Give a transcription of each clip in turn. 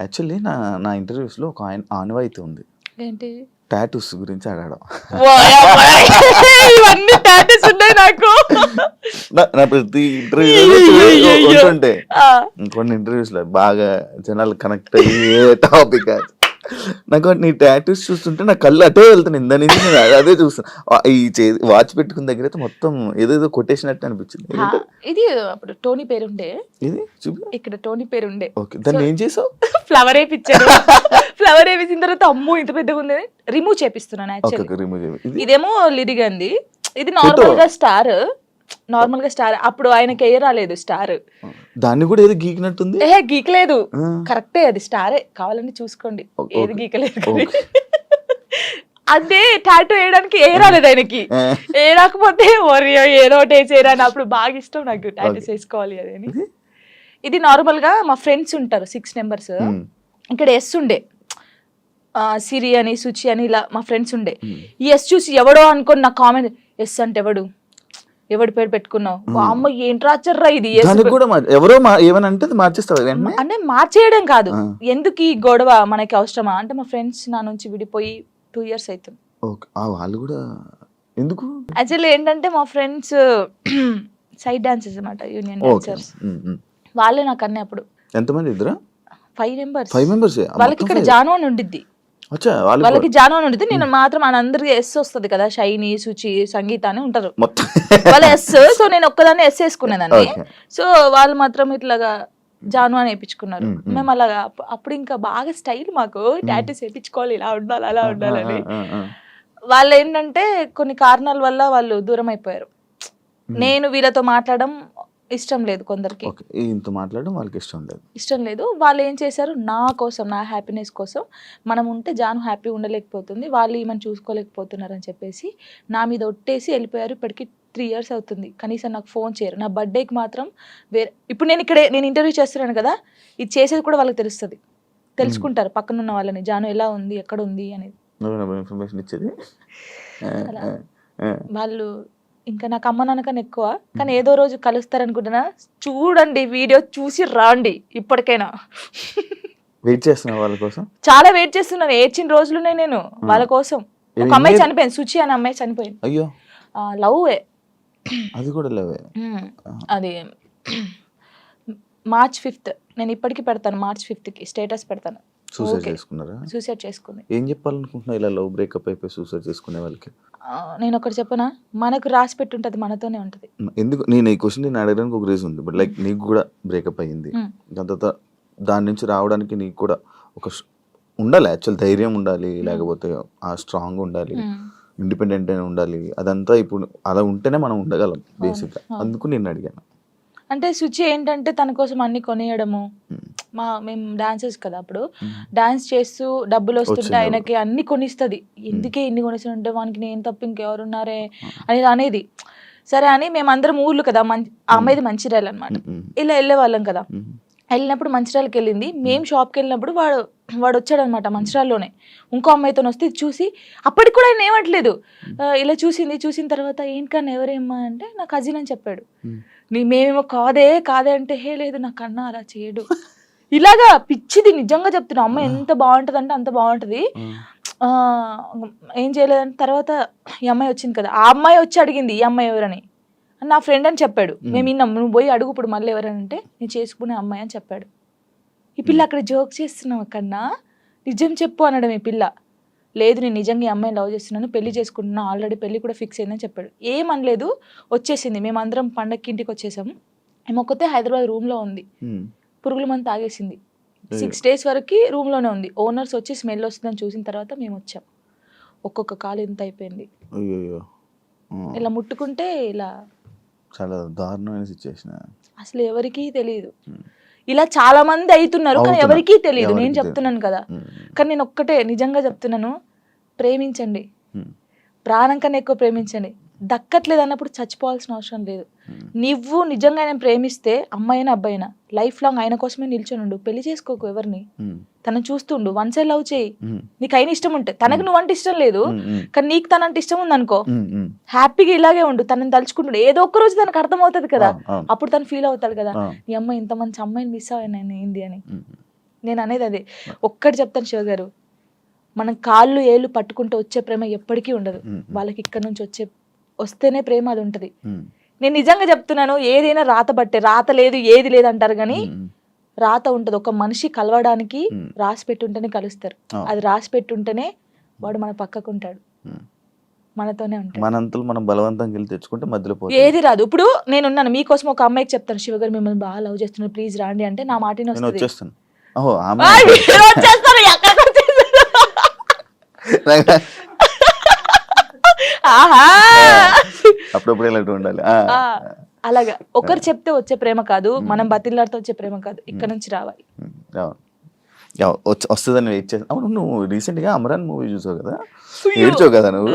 Actually నా ఇంటర్వ్యూస్లో ఒక ఆనవాయితీ ఉంది, ఏంటి టాటూస్ గురించి అడగడం. ఇవన్నీ టాటూస్ ఉన్నాయి నాకు. నా ప్రతి ఇంటర్వ్యూ ఉంటుంటే కొన్ని ఇంటర్వ్యూస్ లో బాగా జనాలు కనెక్ట్ అయ్యే టాపిక్ నాకు నీ టాటూస్ చూస్తుంటే నా కళ్ళు అటే వెళ్తాను. ఇందనేది నేను అదే చూస్తాను. ఈ వాచ్ పెట్టుకున్న దగ్గర అయితే మొత్తం ఏదేదో కొట్టేసినట్టు అనిపించింది. ఇది అప్పుడు టోనీ పేరుండే, ఇది చూపి ఇక్కడ టోనీ పేరుండే. ఓకే, దాన్ని ఏం చేసావు? ఫ్లవర్ వేయించాడు. ఫ్లవర్ వేయించిన తర్వాత అమ్మో ఇంత పెద్దగా ఉంది, రిమూవ్ చేపిస్తున్నాను. యాక్చువల్లీ ఇదేమో లిరిగంది, ఇది నార్మల్ గా స్టార్. నార్మల్ గా స్టార్ అప్పుడు ఆయనకి ఏ రాలేదు స్టార్. దాన్ని కూడా ఏదో గీకినట్టుంది. గీకలేదు, కరెక్టే, అది స్టారే, కావాలని చూసుకోండి, ఏది గీకలేదు. అదే టాటూ వేయడానికి ఏ రాలేదు ఆయనకి. ఏ రాకపోతే ఏదో ఒకటి వేసేయరా అని. అప్పుడు బాగా ఇష్టం నాకు టాటూస్ వేసుకోవాలి అదని. ఇది నార్మల్ గా మా ఫ్రెండ్స్ ఉంటారు 6 members. ఇక్కడ ఎస్ ఉండే, సిరి అని సుచి అని ఇలా మా ఫ్రెండ్స్ ఉండే. ఈ ఎస్ చూసి ఎవడో అనుకోని నా కామెంట్, ఎస్ అంటే ఎవడి పేరు పెట్టుకున్నావు, అమ్మ ఏంటి రాచర్రా ఇది. ఎవరో ఏమనంటే మార్చేస్తావు అంటే మార్చేయడం కాదు, ఎందుకు ఈ గొడవ మనకి అవసరమా అంటే మా ఫ్రెండ్స్ నా నుంచి విడిపోయి 2 years అవుతుంది. వాళ్ళు కూడా ఎందుకు యాక్చువల్లీ ఏంటంటే మా ఫ్రెండ్స్ సైడ్ డాన్సర్స్ అన్నమాట, యూనియన్ డాన్సర్స్. వాళ్ళే నాకు అన్నీ. అప్పుడు ఎంతమంది? ఇద్దరా? 5 members. వాళ్ళకి ఇక్కడ జాను అని ఉండిద్ది, వాళ్ళకి జాను అని ఉండిద్ది. నేను మాత్రం అందరికి ఎస్ వస్తుంది కదా, షైని, సుచి, సంగీత అని ఉంటారు వాళ్ళ ఎస్. సో నేను ఒక్కదాన్ని ఎస్ వేసుకునేదాన్ని. సో వాళ్ళు మాత్రం ఇట్లాగా జాను అని వేయించుకున్నారు. మేము అలాగా అప్పుడు ఇంకా బాగా స్టైల్ మాకు, టాటూస్ వేయించుకోవాలి, ఇలా ఉండాలి అలా ఉండాలని. వాళ్ళు ఏంటంటే కొన్ని కారణాల వల్ల వాళ్ళు దూరం అయిపోయారు. నేను వీళ్ళతో మాట్లాడడం ఇష్టం లేదు కొందరికి, మాట్లాడడం వాళ్ళకి ఇష్టం లేదు. వాళ్ళు ఏం చేశారు, నా కోసం, నా హ్యాపీనెస్ కోసం, మనం ఉంటే జాను హ్యాపీ ఉండలేకపోతుంది, వాళ్ళు ఏమని చూసుకోలేకపోతున్నారు అని చెప్పేసి నా మీద ఒట్టేసి వెళ్ళిపోయారు. ఇప్పటికి 3 years అవుతుంది, కనీసం నాకు ఫోన్ చేయరు. నా బర్త్డేకి మాత్రం ఇప్పుడు నేను ఇంటర్వ్యూ చేస్తున్నాను కదా, ఇది చేసేది కూడా వాళ్ళకి తెలుసుకుంటారు పక్కన ఉన్న వాళ్ళని, జాను ఎలా ఉంది, ఎక్కడ ఉంది అనేది. వాళ్ళు ఇంకా నాకు అమ్మ నాన్నకన్నా ఎక్కువ, కానీ ఏదో రోజు కలుస్తారనుకుంటున్నా. చూడండి, వీడియో చూసి రాండి. ఇప్పటికైనా వెయిట్ చేస్తున్నా వాళ్ళ కోసం, చాలా వెయిట్ చేస్తున్నాను. ఏడ్చిన రోజులునే నేను వాళ్ళ కోసం. ఒక అమ్మాయి చనిపోయింది, సుచి అనే అమ్మాయి చనిపోయింది. అయ్యో, లవ్వే, అది కూడా లవ్వే. అది March 5th. నేను ఇప్పటికి పెడతాను, March 5th స్టేటస్ పెడతాను. సూసైడ్ చేసుకుంది. ఏం చెప్పాలనుకుంటున్నా ఇలా లవ్ బ్రేకప్ అయిపోయి సూసైడ్ చేసుకునే వాళ్ళకి? నేను ఒకటి చెప్పనా, మనకు రాసి పెట్టి ఉంటుంది, మనతోనే ఉంటుంది. ఎందుకు నేను ఈ క్వశ్చన్ నేను అడగడానికి ఒక రీజన్ ఉంది. బట్ లైక్ నీకు కూడా బ్రేకప్ అయ్యింది, దాని తర్వాత దాని నుంచి రావడానికి నీకు కూడా ఒక ఉండాలి, యాక్చువల్ ధైర్యం ఉండాలి, లేకపోతే ఆ స్ట్రాంగ్ ఉండాలి, ఇండిపెండెంట్ అయినా ఉండాలి. అదంతా ఇప్పుడు అలా ఉంటేనే మనం ఉండగలం బేసిక్గా. అందుకు నేను అడిగాను. అంటే సుచి ఏంటంటే తన కోసం అన్ని కొనియడము, మేము డాన్సర్స్ కదా, అప్పుడు డాన్స్ చేస్తూ డబ్బులు వస్తుంటే ఆయనకి అన్ని కొనిస్తుంది. ఎందుకే ఇన్ని కొనిస్తుంటే వానికి నేను తప్ప ఇంకెవరున్నారే అనేది. సరే అని మేమందరం ఊర్లు కదా, ఆ అమ్మాయిది మంచిర్యాల అనమాట, ఇలా వెళ్ళే వాళ్ళం కదా. వెళ్ళినప్పుడు మంచిర్యాలకి వెళ్ళింది. మేము షాప్కి వెళ్ళినప్పుడు వాడు వచ్చాడు అనమాట, మంచిర్యాలలోనే ఇంకో అమ్మాయితో వస్తే చూసి, అప్పటికి కూడా ఆయన ఏమట్లేదు, ఇలా చూసిన తర్వాత ఏంటన్నా ఎవరేమ్మా అంటే నా కజిన్ అని చెప్పాడు. మేమేమో కాదే అంటే, హే లేదు నా కన్నా అలా చేయడు, ఇలాగా పిచ్చిది. నిజంగా చెప్తున్నా, అమ్మాయి ఎంత బాగుంటుంది అంటే అంత బాగుంటుంది. ఏం చేయలేదంటే తర్వాత ఈ అమ్మాయి వచ్చింది కదా, ఆ అమ్మాయి వచ్చి అడిగింది ఈ అమ్మాయి ఎవరని. నా ఫ్రెండ్ అని చెప్పాడు. మేము విన్నాం, నువ్వు పోయి అడుగు ఇప్పుడు మళ్ళీ ఎవరనంటే నేను చేసుకునే అమ్మాయి అని చెప్పాడు. ఈ పిల్ల అక్కడ జోక్ చేస్తున్నావు కన్నా, నిజం చెప్పు అనడం. ఈ పిల్ల లేదు నేను నిజంగా ఈ అమ్మాయిని లవ్ చేస్తున్నాను, పెళ్లి చేసుకుంటున్నా, ఆల్రెడీ పెళ్లి కూడా ఫిక్స్ అయిందని చెప్పాడు. ఏమనలేదు, వచ్చేసింది. మేమందరం పండగకి ఇంటికి వచ్చేసాము. ఏమొక్కతే హైదరాబాద్ రూమ్లో ఉంది, పురుగుల మందు తాగేసింది. 6 days వరకు రూమ్లోనే ఉంది. ఓనర్స్ వచ్చి స్మెల్ వస్తుందని చూసిన తర్వాత మేము వచ్చాం. ఒక్కొక్క కాలు ఇంత అయిపోయింది, ఇలా ముట్టుకుంటే ఇలా. చాలా దారుణమైన సిచ్యువేషన్. అసలు ఎవరికీ తెలియదు. ఇలా చాలా మంది అవుతున్నారు కానీ ఎవరికీ తెలియదు. నేను చెప్తున్నాను కదా, కానీ నేను ఒక్కటే నిజంగా చెప్తున్నాను, ప్రేమించండి, ప్రాణం కన్నా ఎక్కువ ప్రేమించండి. దక్కట్లేదు అన్నప్పుడు చచ్చిపోవాల్సిన అవసరం లేదు. నువ్వు నిజంగా ఆయన ప్రేమిస్తే, అమ్మాయినా అబ్బాయినా, లైఫ్ లాంగ్ ఆయన కోసమే నిల్చొని ఉండు. పెళ్లి చేసుకోకు ఎవరిని, తనను చూస్తుండు, 1 side లవ్ చేయి. నీకు అయిన ఇష్టం ఉంటే, తనకు నువ్వంటే ఇష్టం లేదు కానీ నీకు తనంటే ఇష్టం ఉంది అనుకో, హ్యాపీగా ఇలాగే ఉండు. తనని తలుచుకుంటుండు, ఏదో ఒక్క రోజు తనకు అర్థమవుతుంది కదా, అప్పుడు తను ఫీల్ అవుతాడు కదా, నీ అమ్మాయి ఇంత మంచి అమ్మాయిని మిస్ అయినా ఏంది అని. నేను అనేది అదే. ఒక్కటి చెప్తాను శివ గారు, మనం కాళ్ళు ఏళ్ళు పట్టుకుంటూ వచ్చే ప్రేమ ఎప్పటికీ ఉండదు. వాళ్ళకి ఇక్కడ నుంచి వస్తేనే ప్రేమ అది ఉంటది. నేను నిజంగా చెప్తున్నాను, ఏదైనా రాత బట్టే, రాత లేదు ఏది లేదు అంటారు కానీ రాత ఉంటది. ఒక మనిషి కలవడానికి రాసి పెట్టుంటేనే కలుస్తారు. అది రాసి పెట్టుంటేనే వాడు మన పక్కకు ఉంటాడు, మనతోనే ఉంటాడు. మనంతలు మనం బలవంతంగా వెళ్ళి తెచ్చుకుంటే మధ్యలో ఏది రాదు. ఇప్పుడు నేనున్నాను మీకోసం, ఒక అమ్మాయికి చెప్తాను, శివ గారు మిమ్మల్ని బాగా లవ్ చేస్తున్నారు, ప్లీజ్ రాండి అంటే నా మాట వచ్చేస్తాను. అప్పుడప్పుడు ఇలాంటి ఉండాలి. అలాగా ఒకరు చెప్తే వచ్చే ప్రేమ కాదు, మనం బతిలాడితే వచ్చే ప్రేమ కాదు, ఇక్కడ నుంచి రావాలి. వస్తుందని వెయిట్ చేస్తా. అవును, నువ్వు రీసెంట్ గా అమరాన్ మూవీ చూసావు కదా, ఏడ్చావు కదా నువ్వు.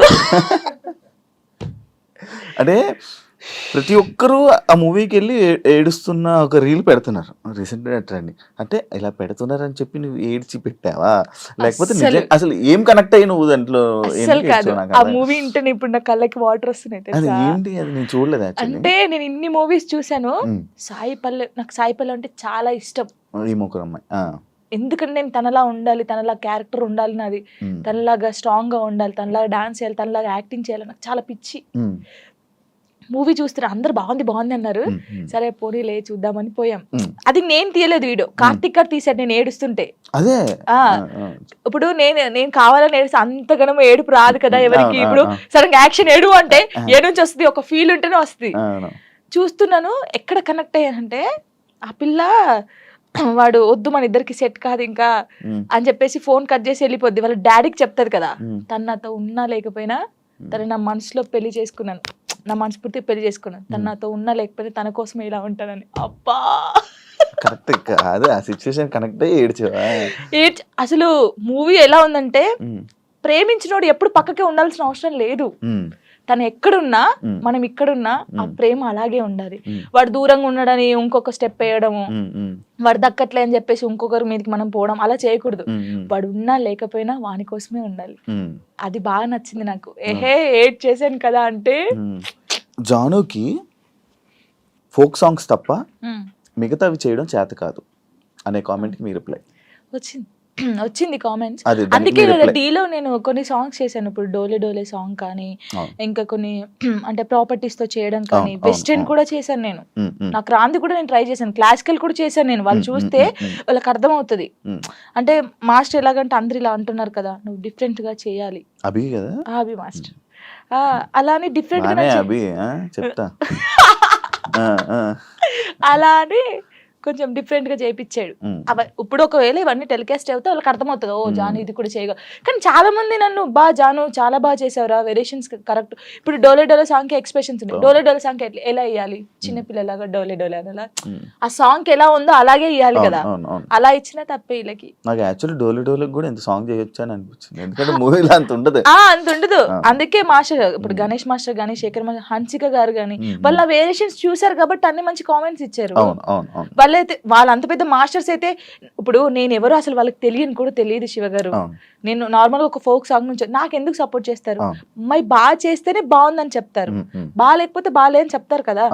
అంటే ప్రతి ఒక్కరూ ఆ మూవీకి వెళ్ళి ఏడుస్తున్న ఒక రీల్ పెడుతున్నారు రీసెంట్ ట్రెండ్. అంటే ఇలా పెడుతున్నారని చెప్పి నువ్వు ఏడ్చి పెట్టావా, లేకపోతే అసలు ఏం కనెక్ట్ అయ్యి నువ్వు దాంట్లో? ఆ మూవీ ఇంటనే ఇప్పుడు నా కళ్ళకి వాటర్ వస్తున్నాయి. అది ఏంటి, అది నేను చూడలేదు. అంటే నేను ఇన్ని మూవీస్ చూసాను, నాకు సాయి పల్లవి అంటే చాలా ఇష్టం. ఈ ముగ్గురు అమ్మాయి, ఎందుకంటే నేను తనలా ఉండాలి, తనలా క్యారెక్టర్ ఉండాలి నాది, తనలాగా స్ట్రాంగ్ గా ఉండాలి, తనలాగా డాన్స్ చేయాలి, తనలాగా యాక్టింగ్ చేయాలి, నాకు చాలా పిచ్చి. మూవీ చూస్తారు, అందరు బాగుంది బాగుంది అన్నారు, సరే పోనీ లే చూద్దామని పోయాం. అది నేను తీయలేదు వీడియో, కార్తిక్ గారు తీసాడు నేను ఏడుస్తుంటే. అదే ఇప్పుడు నేను కావాలని ఏడుస్తే అంతగానో ఏడుపు రాదు కదా ఎవరికి. ఇప్పుడు సడన్ యాక్షన్ ఏడు అంటే ఏ నుంచి వస్తుంది, ఒక ఫీల్ ఉంటేనే వస్తుంది. చూస్తున్నాను, ఎక్కడ కనెక్ట్ అయ్యానంటే ఆ పిల్ల వాడు వద్దు మన ఇద్దరికి సెట్ కాదు ఇంకా అని చెప్పేసి ఫోన్ కట్ చేసి వెళ్ళిపోద్ది. వాళ్ళ డాడీకి చెప్తారు కదా, తను నాతో ఉన్నా లేకపోయినా తను నా మనసులో పెళ్లి చేసుకున్నాను, నా మనస్ఫూర్తి పెళ్లి చేసుకున్నాను, తను నాతో ఉన్నా లేకపోయినా తన కోసం ఇలా ఉంటానని. అబ్బా కరెక్ట్ అదే ఆ సిచ్యువేషన్ కనెక్ట్ అయ్యి ఏడ్చావా? అసలు మూవీ ఎలా ఉందంటే, ప్రేమించినోడు ఎప్పుడు పక్కకే ఉండాల్సిన అవసరం లేదు. తను ఎక్కడున్నా మనం ఇక్కడున్నా ఆ ప్రేమ అలాగే ఉండాలి. వాడు దూరంగా ఉన్నాడని ఇంకొక స్టెప్ వేయడము, వాడు దక్కట్లే అని చెప్పేసి ఇంకొకరి మీదకి మనం పోవడం అలా చేయకూడదు. వాడు ఉన్నా లేకపోయినా వాని కోసమే ఉండాలి. అది బాగా నచ్చింది నాకు. ఏడ్ చేశాను కదా అంటే, జానుకి ఫోక్ సాంగ్స్ తప్ప మిగతావి చేయడం చేత కాదు అనే కామెంట్కి మీ రిప్లై వచ్చింది కామెంట్స్. అందుకే డీలో నేను కొన్ని సాంగ్స్ చేశాను. ఇప్పుడు డోలే డోలే సాంగ్ కానీ, ఇంకా కొన్ని అంటే ప్రాపర్టీస్ తో చేయడం కానీ, వెస్టర్న్ కూడా చేశాను నేను. నాకు రాంది కూడా నేను ట్రై చేశాను, క్లాసికల్ కూడా చేశాను నేను. వాళ్ళు చూస్తే వాళ్ళకి అర్థం అవుతుంది. అంటే మాస్టర్ ఎలాగంటే అందరు ఇలా అంటున్నారు కదా, నువ్వు డిఫరెంట్ గా చేయాలి. అభి కదా, అభి మాస్టర్ అలానే డిఫరెంట్ గా చెప్తా అలా అని కొంచెం డిఫరెంట్ గా చేయించాడు. ఇప్పుడు ఒకవేళ ఇవన్నీ టెలికాస్ట్ అవుతే వాళ్ళకి అర్థమవుతుంది, ఓ జాను ఇది కూడా చేయగలరు. కానీ చాలా మంది నన్ను జాను చాలా బాగా చేసావురా, వేరియేషన్స్ కరెక్ట్. ఇప్పుడు డోలే డోలే సాంగ్ కి ఎక్స్ప్రెషన్స్ ఉన్నాయి, డోలే డోలే సాంగ్ ఎలా ఇవ్వాలి, చిన్నపిల్లలాగా డోలే డోలే అని ఆ సాంగ్ ఎలా ఉందో అలాగే ఇవ్వాలి కదా, అలా ఇచ్చినా తప్పే వీళ్ళకి. నాకు యాక్చువల్లీ డోలే డోలే కూడా ఎంత సాంగ్ చేయొచ్చు అని అనిపించింది, ఎందుకంటే మూవీలో అంత ఉండదు. అందుకే మాస్టర్ ఇప్పుడు గణేష్ మాస్టర్ కానీ, శేఖర్ మాస్టర్, హన్సిక గారు కానీ వాళ్ళ వేరియేషన్స్ చూసారు కాబట్టి అన్ని మంచి కామెంట్స్ ఇచ్చారు. వాళ్ళు అంత పెద్ద మాస్టర్స్ అయితే, ఇప్పుడు నేను ఎవరు అసలు వాళ్ళకి తెలియని కూడా తెలియదు శివ గారు. నేను నార్మల్ గా ఒక ఫోక్ సాంగ్ నుంచి నాకు ఎందుకు సపోర్ట్ చేస్తారు, మరి బాగా చేస్తేనే బాగుందని చెప్తారు, బాగా లేకపోతే బాగాలే అని చెప్తారు కదా.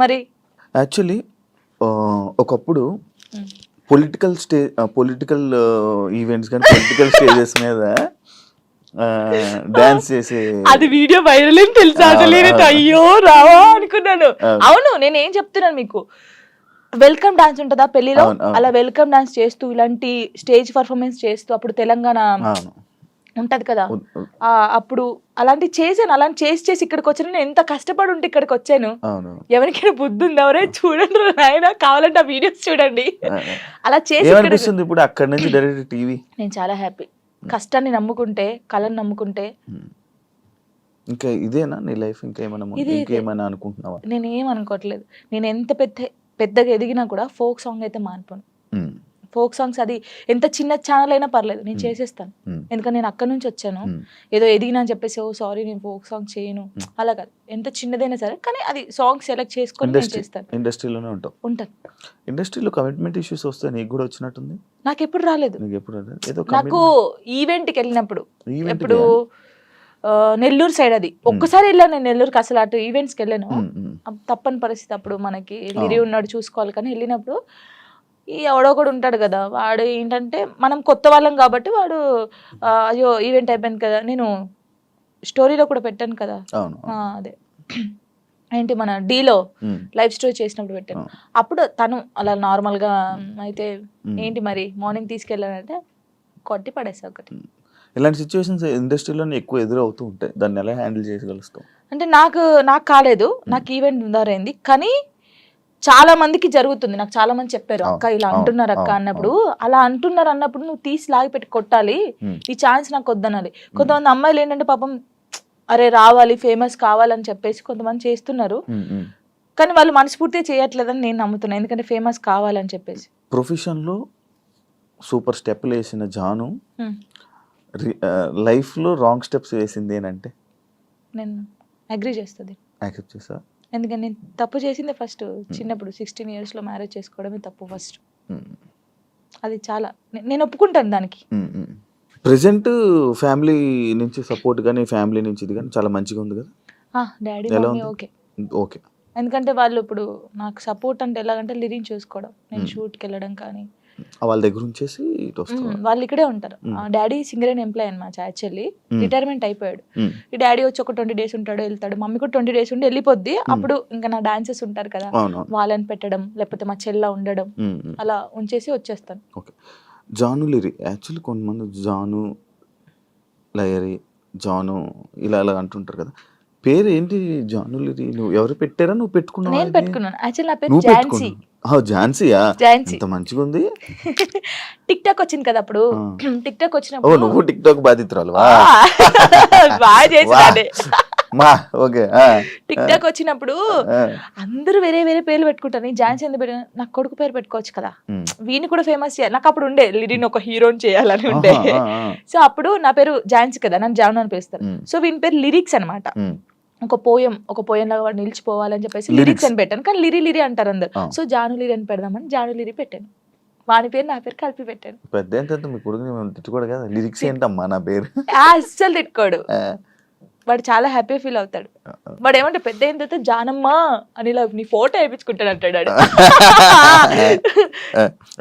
మరి యాక్చువల్లీ ఒకప్పుడు పొలిటికల్ ఈవెంట్స్ కానీ పొలిటికల్ స్టేజెస్ మీద డాన్స్ చేసే అది వీడియో వైరల్ అని తెలుసా, అయ్యో రావా అనుకున్నాను. అవును, నేను ఏం చెప్తున్నాను మీకు, వెల్కమ్ డాన్స్ ఉంటుందా పెళ్లిలో, అలా వెల్కమ్ డాన్స్ చేస్తూ ఇలాంటి స్టేజ్ పర్ఫార్మెన్స్ చేస్తూ, అప్పుడు తెలంగాణ ఉంటది కదా, అప్పుడు అలాంటి చేశాను. అలాంటి చేసి ఇక్కడికి వచ్చాను. నేను ఎంత కష్టపడి ఉంటే ఇక్కడికి వచ్చాను. ఎవరికైనా బుద్ధి ఉంది, ఎవరే చూడండి నాయన, కావాలంటే ఆ వీడియోస్ చూడండి. అలా చేసి ఇప్పుడు అక్కడి నుంచి డైరెక్ట్ టీవీ. నేను చాలా హ్యాపీ. కష్టాన్ని నమ్ముకుంటే, కళను నమ్ముకుంటే. ఇంకా ఇదేనా నీ లైఫ్? ఇంకేమైనా అనుకుంటున్నావా? నేను ఏం అనుకోవట్లేదు. నేను ఎంత పెద్దగా ఎదిగినా కూడా ఫోక్ సాంగ్ అయితే మానిపోను. ఫోక్ సాంగ్స్ అది ఎంత చిన్న ఛానల్ అయినా పర్లేదు, నేను చేసేస్తాను. ఎందుకంటే నేను అక్కడి నుంచి వచ్చాను. ఏదో ఎదిగినా అని చెప్పేసి ఓ సారీ నేను ఫోక్ సాంగ్ చేయను అలా కాదు, ఎంత చిన్నదైనా సరే, కానీ అది సాంగ్ సెలెక్ట్ చేసుకొని నేను చేస్తాను. ఇండస్ట్రీలోనే ఉంటాను. ఇండస్ట్రీలో కమిట్మెంట్ ఇష్యూస్ వస్తే నీకు కూడా వచ్చినట్టుంది? నాకు ఎప్పుడు రాలేదు. నాకు ఈవెంట్కి వెళ్ళినప్పుడు, ఎప్పుడు నెల్లూరు సైడ్, అది ఒక్కసారి వెళ్ళాను నేను నెల్లూరుకి. అసలు అటు ఈవెంట్స్కి వెళ్ళాను, తప్పని పరిస్థితి అప్పుడు, మనకి లిరి ఉన్నాడు చూసుకోవాలి. కానీ వెళ్ళినప్పుడు ఈ ఎవడో కూడా ఉంటాడు కదా, వాడు ఏంటంటే మనం కొత్త వాళ్ళం కాబట్టి వాడు అయ్యో ఈవెంట్ అయిపోయింది కదా, నేను స్టోరీలో కూడా పెట్టాను కదా, అవును అదే ఏంటి మన డీలో లైవ్ స్టోరీ చేసినప్పుడు పెట్టాను. అప్పుడు తను అలా నార్మల్గా అయితే ఏంటి మరి మార్నింగ్ తీసుకెళ్ళానంటే కొట్టి పడేసా ఒకటి. ఇలాంటి సిచ్యువేషన్స్ ఇండస్ట్రీలో ఎక్కువ ఎదురవుతూ ఉంటాయి, దాన్ని ఎలా హ్యాండిల్ చేయగలుగుతాం? అంటే నాకు కాలేదు, నాకు ఈవెంట్ ఉందారైంది, కానీ చాలా మందికి జరుగుతుంది. నాకు చాలా మంది చెప్పారు, అక్క ఇలా అంటున్నారు అక్క అన్నప్పుడు, అలా అంటున్నారు అన్నప్పుడు నువ్వు తీసి లాగి పెట్టి కొట్టాలి, ఈ ఛాన్స్ నాకు వద్దనాలి. కొంతమంది అమ్మాయిలు ఏంటంటే పాపం అరే రావాలి ఫేమస్ కావాలని చెప్పేసి కొంతమంది చేస్తున్నారు, కానీ వాళ్ళు మనస్ఫూర్తిగా చేయట్లేదని నేను నమ్ముతున్నాను, ఎందుకంటే ఫేమస్ కావాలని చెప్పేసి. ప్రొఫెషన్లో సూపర్ స్టెప్లు వేసిన జాను లైఫ్లో రాంగ్ స్టెప్స్ వేసింది ఏంటంటే నేను అగ్రీ చేస్తుంది, యాక్సెప్ట్ చేసా. ఎందుకంటే నేను తప్పు చేసిందే ఫస్ట్, చిన్నప్పుడు 16 yearsలో మ్యారేజ్ చేసుకోవడమే తప్పు ఫస్ట్. అది చాలా నేను ఒప్పుకుంటాను దానికి. ప్రెసెంట్ ఫ్యామిలీ నుంచి సపోర్ట్ కానీ ఫ్యామిలీ నుంచి ఇది కానీ చాలా మంచిగా ఉంది కదా? డాడీ ఎలా మమ్మీ ఉంది? Okay, okay. ఎందుకంటే వాళ్ళు ఇప్పుడు నాకు సపోర్ట్ అంటే ఎలాగంటే లివింగ్ చూసుకోవడం, నేను షూట్కి వెళ్ళడం కానీ వాళ్ళ దగ్గర ఉంచేసి ఇటు వస్తారు. వాళ్ళు ఇక్కడే ఉంటారు. డాడీ సింగరేన్ ఎంప్లాయ్ అనమాట, యాక్చువల్లీ రిటైర్మెంట్ అయిపోయాడు. ఈ డాడీ వచ్చి ఒక 20 days ఉంటాడు, వెళ్తాడు. మమ్మీ కూడా 20 days ఉండి వెళ్ళిపోద్ది. అప్పుడు ఇంకా నా డాన్సెస్ ఉంటారు కదా, వాళ్ళని పెట్టడం, లేకపోతే మా చెల్ల ఉండడం, అలా ఉంచేసి వచ్చేస్తాను. ఓకే. జాను లిరి యాక్చువల్లీ కొంతమంది జాను లయరి జాను ఇలా ఇలా అంటుంటారు కదా, పేరు ఏంటి జాను లిరి? నువ్వు ఎవరు పెట్టారా, నువ్వు పెట్టుకున్నావా? నేను పెట్టుకున్నాను. యాక్చువల్లీ నా పేరు నువ్వు ఝాన్సీ. పెట్టుకున్నావు? ఝాన్సీయా? ఝాన్సీ. ఎంత మంచిగా ఉంది. టిక్ టాక్ వచ్చింది కదా అప్పుడు, టిక్ టాక్ ఓ వచ్చినప్పుడు నువ్వు టిక్ టాక్ బాధితురాలు బాగా చేసాడే. మా ఓకే. టిక్ టాక్ వచ్చినప్పుడు అందరూ వేరే వేరే పేర్లు పెట్టుకుంటారు, నేను ఝాన్సీ ఎందుకు పెట్టాను? నాకు కొడుకు పేరు పెట్టుకోవచ్చు కదా, వీని కూడా ఫేమస్ చేయాలి. నాకు అప్పుడు ఉండే లిరిన్ ఒక హీరోని చేయాలని ఉండే. సో అప్పుడు నా పేరు ఝాన్సీ కదా, నన్ను జాను అని పిలుస్తారు. సో వీని పేరు లిరిక్స్ అనమాట, ఒక పోయం లాగా వాడు నిలిచిపోవాలని చెప్పేసి లిరిక్స్ అని పెట్టాను, కానీ లిరి అంటారు అందరు. సో జాను లిరి అని పెడదామని జాను లిరి పెట్టాను. వాని పేరు నా పేరు కలిపి పెట్టాను. పెద్ద ఎంత మీ కొడుకుని మేము తిట్టుకోడు కదా, లిరిక్స్ ఏంటమ్మా నా పేరు అస్సలు తిట్టుకోడు, వాడు చాలా హ్యాపీ ఫీల్ అవుతాడు. వాడు ఏమంటే పెద్ద అయిన తర్వాత జానమ్మ అని ఇలా నీ ఫోటో వేయించుకుంటాడు అంటాడు.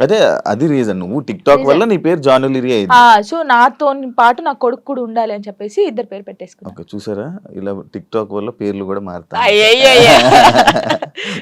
అదే అది రీజన్, నువ్వు టిక్ టాక్ వల్ల నీ పేరు జాను లిరి అయింది. సో నాతో పాటు నా కొడుకు కూడా ఉండాలి అని చెప్పేసి ఇద్దరు పేరు పెట్టేసుకున్నాను. ఓకే, చూసారా ఇలా టిక్ టాక్ వల్ల పేర్లు కూడా మారుతాయి.